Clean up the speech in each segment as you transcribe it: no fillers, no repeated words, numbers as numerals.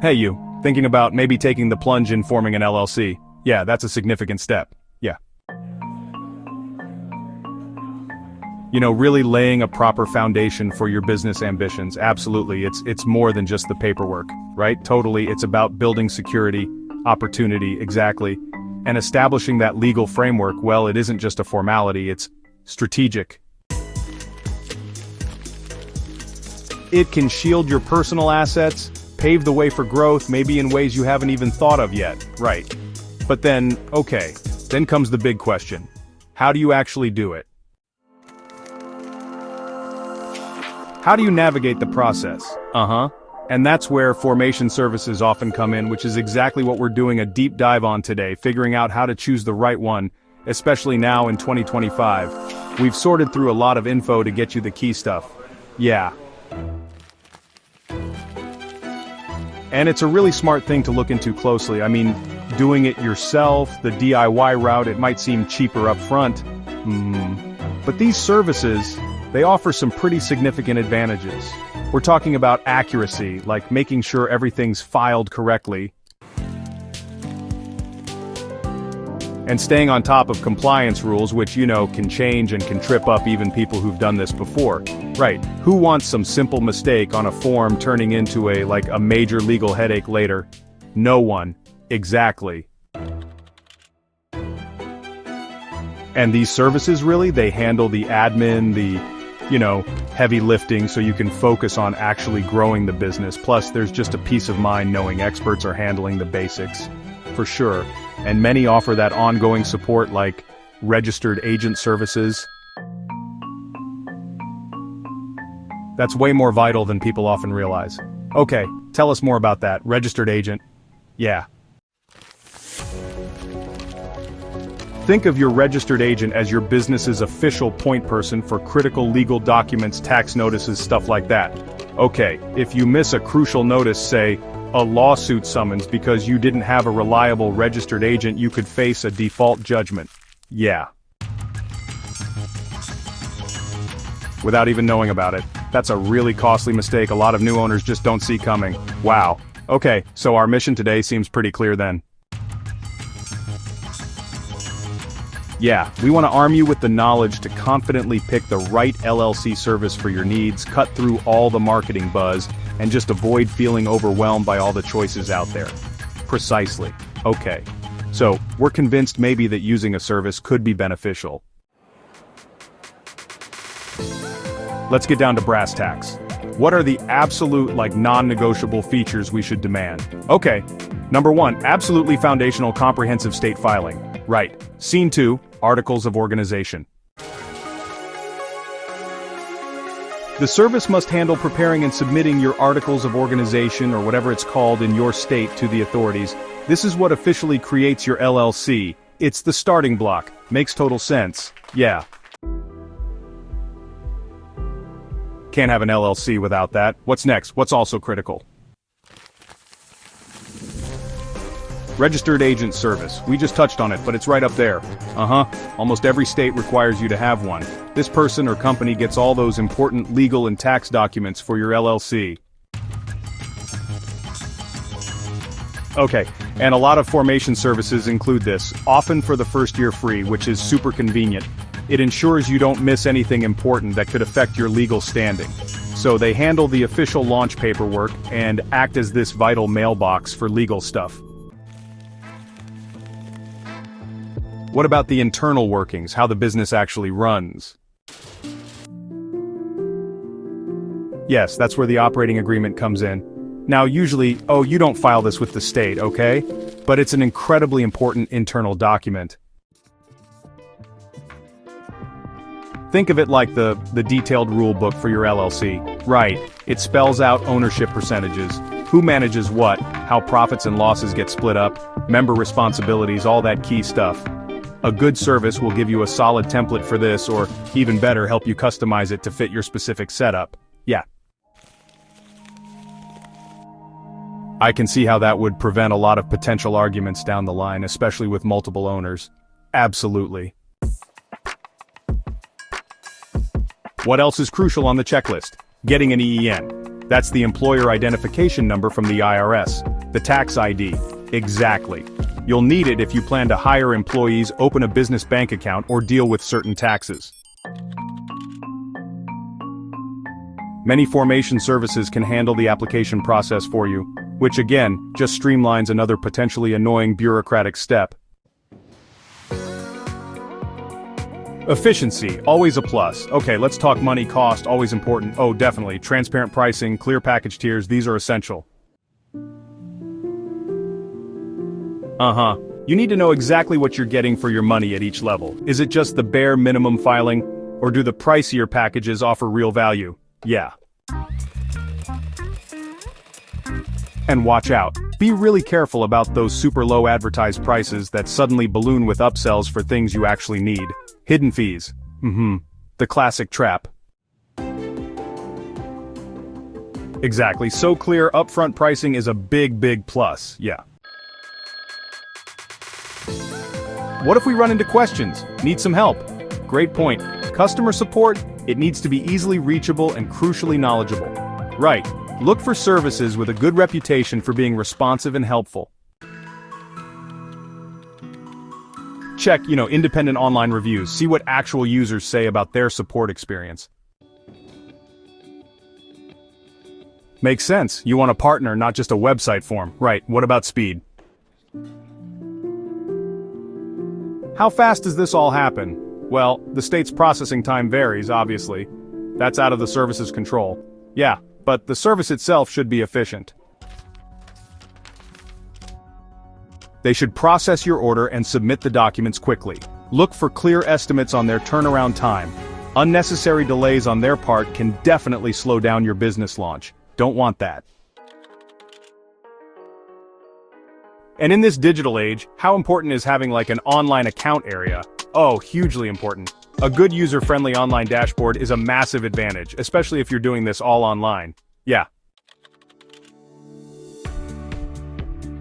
Hey you, thinking about maybe taking the plunge in forming an LLC? Yeah, that's a significant step. Yeah. Really laying a proper foundation for your business ambitions. Absolutely, it's more than just the paperwork, right? Totally, it's about building security, opportunity, exactly. And establishing that legal framework, well, it isn't just a formality, it's strategic. It can shield your personal assets, pave the way for growth, maybe in ways you haven't even thought of yet, right? But then, okay, then comes the big question. How do you actually do it? How do you navigate the process? And that's where formation services often come in, which is exactly what we're doing a deep dive on today, figuring out how to choose the right one, especially now in 2025. We've sorted through a lot of info to get you the key stuff. Yeah. And it's a really smart thing to look into closely. I mean, doing it yourself, the DIY route, it might seem cheaper up front. But these services, they offer some pretty significant advantages. We're talking about accuracy, like making sure everything's filed correctly, and staying on top of compliance rules, which can change and can trip up even people who've done this before. Right, who wants some simple mistake on a form turning into a major legal headache later? No one. Exactly. And these services really, they handle the admin, the heavy lifting, so you can focus on actually growing the business. Plus, there's just a peace of mind knowing experts are handling the basics. For sure. And many offer that ongoing support like registered agent services. That's way more vital than people often realize. Okay, tell us more about that. Registered agent. Yeah. Think of your registered agent as your business's official point person for critical legal documents, tax notices, stuff like that. Okay, if you miss a crucial notice, say, a lawsuit summons because you didn't have a reliable registered agent, you could face a default judgment. Yeah. Without even knowing about it. That's a really costly mistake a lot of new owners just don't see coming. Wow. Okay, so our mission today seems pretty clear then. Yeah, we want to arm you with the knowledge to confidently pick the right LLC service for your needs, cut through all the marketing buzz, and just avoid feeling overwhelmed by all the choices out there. Precisely. Okay. So, we're convinced maybe that using a service could be beneficial. Let's get down to brass tacks. What are the absolute, non-negotiable features we should demand? Okay. Number 1, absolutely foundational comprehensive state filing. Right. Scene 2, Articles of Organization. The service must handle preparing and submitting your Articles of Organization or whatever it's called in your state to the authorities. This is what officially creates your LLC. It's the starting block. Makes total sense. Yeah. Can't have an LLC without that. What's next? What's also critical? Registered agent service. We just touched on it, but it's right up there. Almost every state requires you to have one. This person or company gets all those important legal and tax documents for your LLC. Okay, and a lot of formation services include this, often for the first year free, which is super convenient. It ensures you don't miss anything important that could affect your legal standing. So they handle the official launch paperwork and act as this vital mailbox for legal stuff. What about the internal workings, how the business actually runs? Yes, that's where the operating agreement comes in. Now usually, you don't file this with the state, okay? But it's an incredibly important internal document. Think of it like the detailed rule book for your LLC. Right, it spells out ownership percentages, who manages what, how profits and losses get split up, member responsibilities, all that key stuff. A good service will give you a solid template for this, or even better, help you customize it to fit your specific setup. Yeah. I can see how that would prevent a lot of potential arguments down the line, especially with multiple owners. Absolutely. What else is crucial on the checklist? Getting an EEN. That's the employer identification number from the IRS, the tax ID. Exactly. You'll need it if you plan to hire employees, open a business bank account, or deal with certain taxes. Many formation services can handle the application process for you, which again, just streamlines another potentially annoying bureaucratic step. Efficiency, always a plus. Okay, let's talk money, cost, always important. Oh, definitely. Transparent pricing, clear package tiers, these are essential. You need to know exactly what you're getting for your money at each level. Is it just the bare minimum filing, or do the pricier packages offer real value? Yeah. And watch out. Be really careful about those super low advertised prices that suddenly balloon with upsells for things you actually need. Hidden fees. The classic trap. Exactly, so clear upfront pricing is a big plus, yeah. What if we run into questions? Need some help? Great point. Customer support, it needs to be easily reachable and crucially knowledgeable. Right. Look for services with a good reputation for being responsive and helpful. Check, independent online reviews. See what actual users say about their support experience. Makes sense. You want a partner, not just a website form. Right. What about speed? How fast does this all happen? Well, the state's processing time varies, obviously. That's out of the service's control. Yeah, but the service itself should be efficient. They should process your order and submit the documents quickly. Look for clear estimates on their turnaround time. Unnecessary delays on their part can definitely slow down your business launch. Don't want that. And in this digital age, how important is having like an online account area? Oh, hugely important. A good user-friendly online dashboard is a massive advantage, especially if you're doing this all online. Yeah.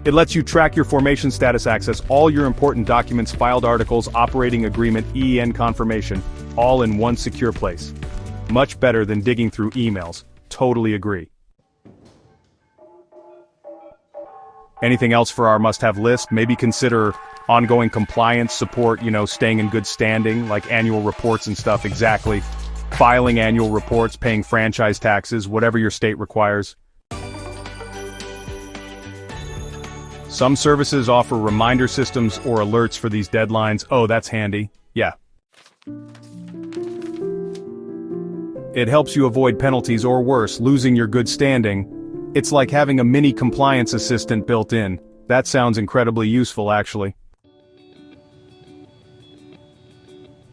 It lets you track your formation status, access all your important documents, filed articles, operating agreement, EEN confirmation, all in one secure place. Much better than digging through emails. Totally agree. Anything else for our must-have list? Maybe consider ongoing compliance support, staying in good standing, like annual reports and stuff, exactly. Filing annual reports, paying franchise taxes, whatever your state requires. Some services offer reminder systems or alerts for these deadlines. Oh, that's handy. Yeah. It helps you avoid penalties or worse, losing your good standing. It's like having a mini compliance assistant built in. That sounds incredibly useful, actually.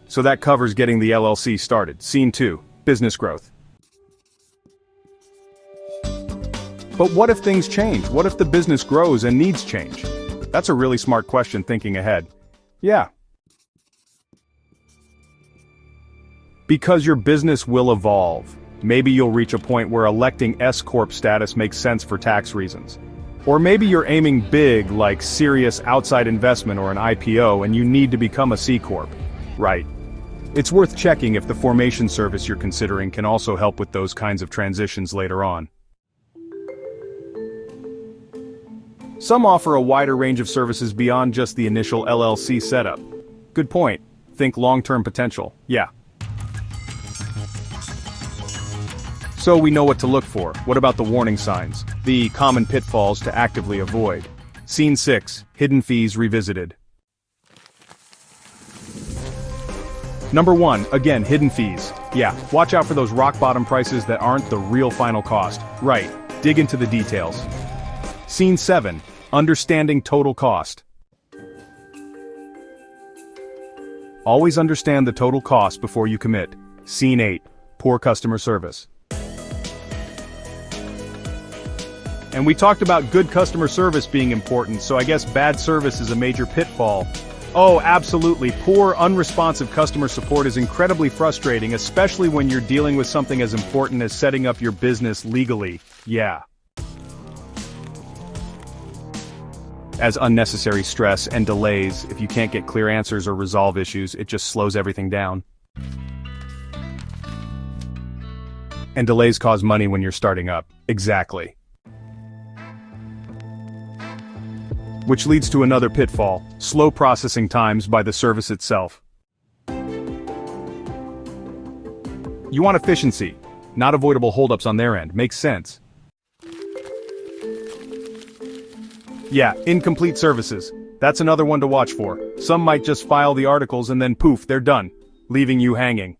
So that covers getting the LLC started. Scene 2, business growth. But what if things change? What if the business grows and needs change? That's a really smart question thinking ahead. Yeah. Because your business will evolve. Maybe you'll reach a point where electing S-Corp status makes sense for tax reasons. Or maybe you're aiming big, like serious outside investment or an IPO, and you need to become a C-Corp. Right. It's worth checking if the formation service you're considering can also help with those kinds of transitions later on. Some offer a wider range of services beyond just the initial LLC setup. Good point. Think long-term potential. Yeah. So we know what to look for. What about the warning signs? The common pitfalls to actively avoid. Scene 6, hidden fees revisited. Number 1, again, hidden fees. Yeah, watch out for those rock-bottom prices that aren't the real final cost. Right, dig into the details. Scene 7, understanding total cost. Always understand the total cost before you commit. Scene 8, poor customer service. And we talked about good customer service being important, so I guess bad service is a major pitfall. Oh, absolutely. Poor, unresponsive customer support is incredibly frustrating, especially when you're dealing with something as important as setting up your business legally. Yeah. As unnecessary stress and delays, if you can't get clear answers or resolve issues, it just slows everything down. And delays cause money when you're starting up. Exactly. Which leads to another pitfall, slow processing times by the service itself. You want efficiency, not avoidable holdups on their end. Makes sense. Yeah, incomplete services. That's another one to watch for. Some might just file the articles and then poof, they're done, leaving you hanging.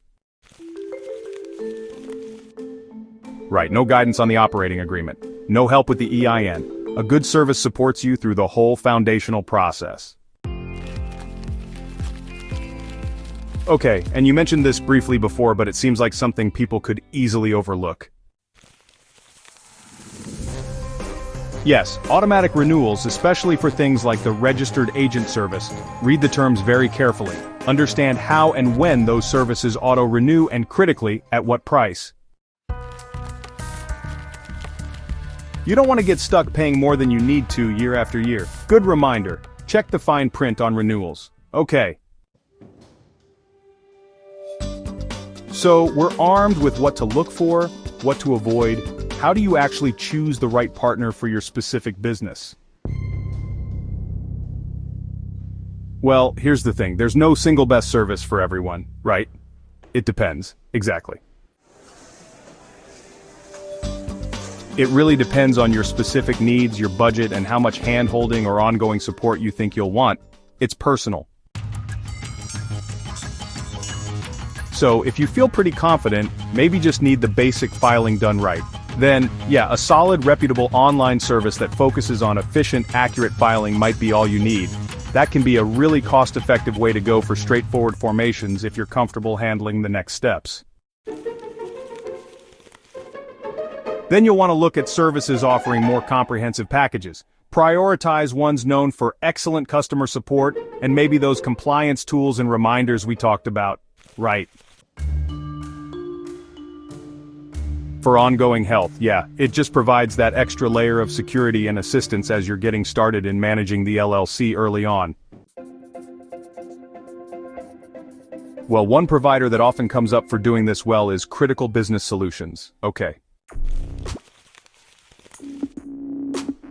Right, no guidance on the operating agreement. No help with the EIN. A good service supports you through the whole foundational process. Okay, and you mentioned this briefly before, but it seems like something people could easily overlook. Yes, automatic renewals, especially for things like the registered agent service. Read the terms very carefully. Understand how and when those services auto-renew and critically, at what price. You don't want to get stuck paying more than you need to year after year. Good reminder, check the fine print on renewals. Okay. So, we're armed with what to look for, what to avoid. How do you actually choose the right partner for your specific business? Well, here's the thing. There's no single best service for everyone, right? It depends. Exactly. It really depends on your specific needs, your budget, and how much hand-holding or ongoing support you think you'll want. It's personal. So, if you feel pretty confident, maybe just need the basic filing done right. Then, yeah, a solid, reputable online service that focuses on efficient, accurate filing might be all you need. That can be a really cost-effective way to go for straightforward formations if you're comfortable handling the next steps. Then you'll want to look at services offering more comprehensive packages. Prioritize ones known for excellent customer support and maybe those compliance tools and reminders we talked about. Right. For ongoing health, yeah, it just provides that extra layer of security and assistance as you're getting started in managing the LLC early on. Well, one provider that often comes up for doing this well is Critical Business Solutions. Okay.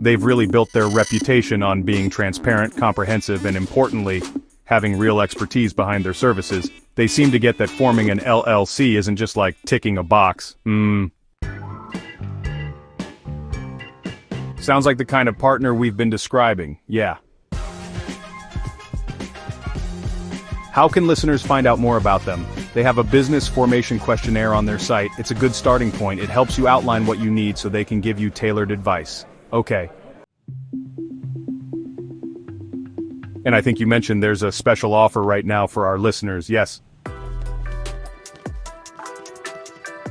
They've really built their reputation on being transparent, comprehensive, and importantly, having real expertise behind their services. They seem to get that forming an LLC isn't just like ticking a box. Sounds like the kind of partner we've been describing, yeah. How can listeners find out more about them? They have a business formation questionnaire on their site. It's a good starting point. It helps you outline what you need so they can give you tailored advice. Okay. And I think you mentioned there's a special offer right now for our listeners, yes.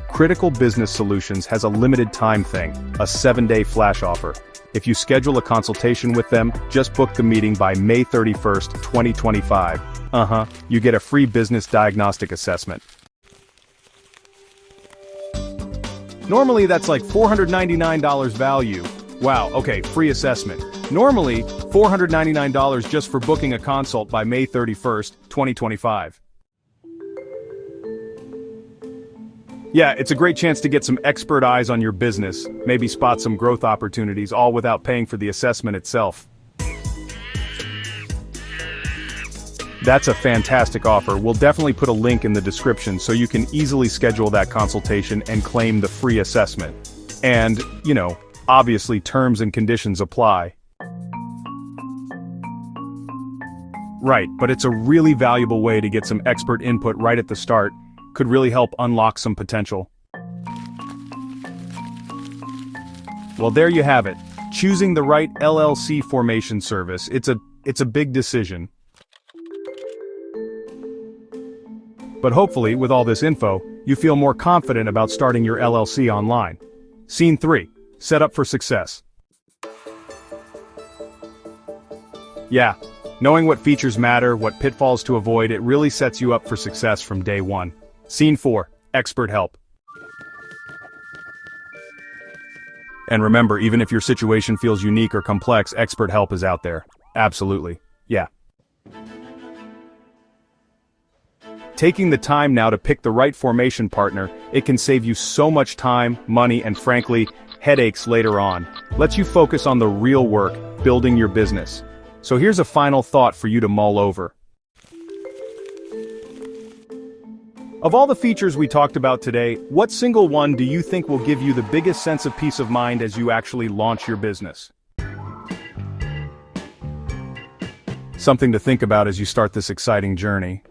Critical Business Solutions has a limited time thing, a 7-day flash offer. If you schedule a consultation with them, just book the meeting by May 31st, 2025. You get a free business diagnostic assessment. Normally that's like $499 value. Wow, okay, free assessment. Normally, $499 just for booking a consult by May 31st, 2025. Yeah, it's a great chance to get some expert eyes on your business, maybe spot some growth opportunities, all without paying for the assessment itself. That's a fantastic offer. We'll definitely put a link in the description so you can easily schedule that consultation and claim the free assessment. And, obviously terms and conditions apply. Right, but it's a really valuable way to get some expert input right at the start. Could really help unlock some potential. Well, there you have it. Choosing the right LLC formation service, it's a big decision. But hopefully, with all this info, you feel more confident about starting your LLC online. Scene 3. Set up for success. Yeah, knowing what features matter, what pitfalls to avoid, it really sets you up for success from day one. Scene 4. Expert help. And remember, even if your situation feels unique or complex, expert help is out there. Absolutely. Yeah. Taking the time now to pick the right formation partner, it can save you so much time, money, and frankly, headaches later on. Lets you focus on the real work, building your business. So here's a final thought for you to mull over. Of all the features we talked about today, what single one do you think will give you the biggest sense of peace of mind as you actually launch your business? Something to think about as you start this exciting journey.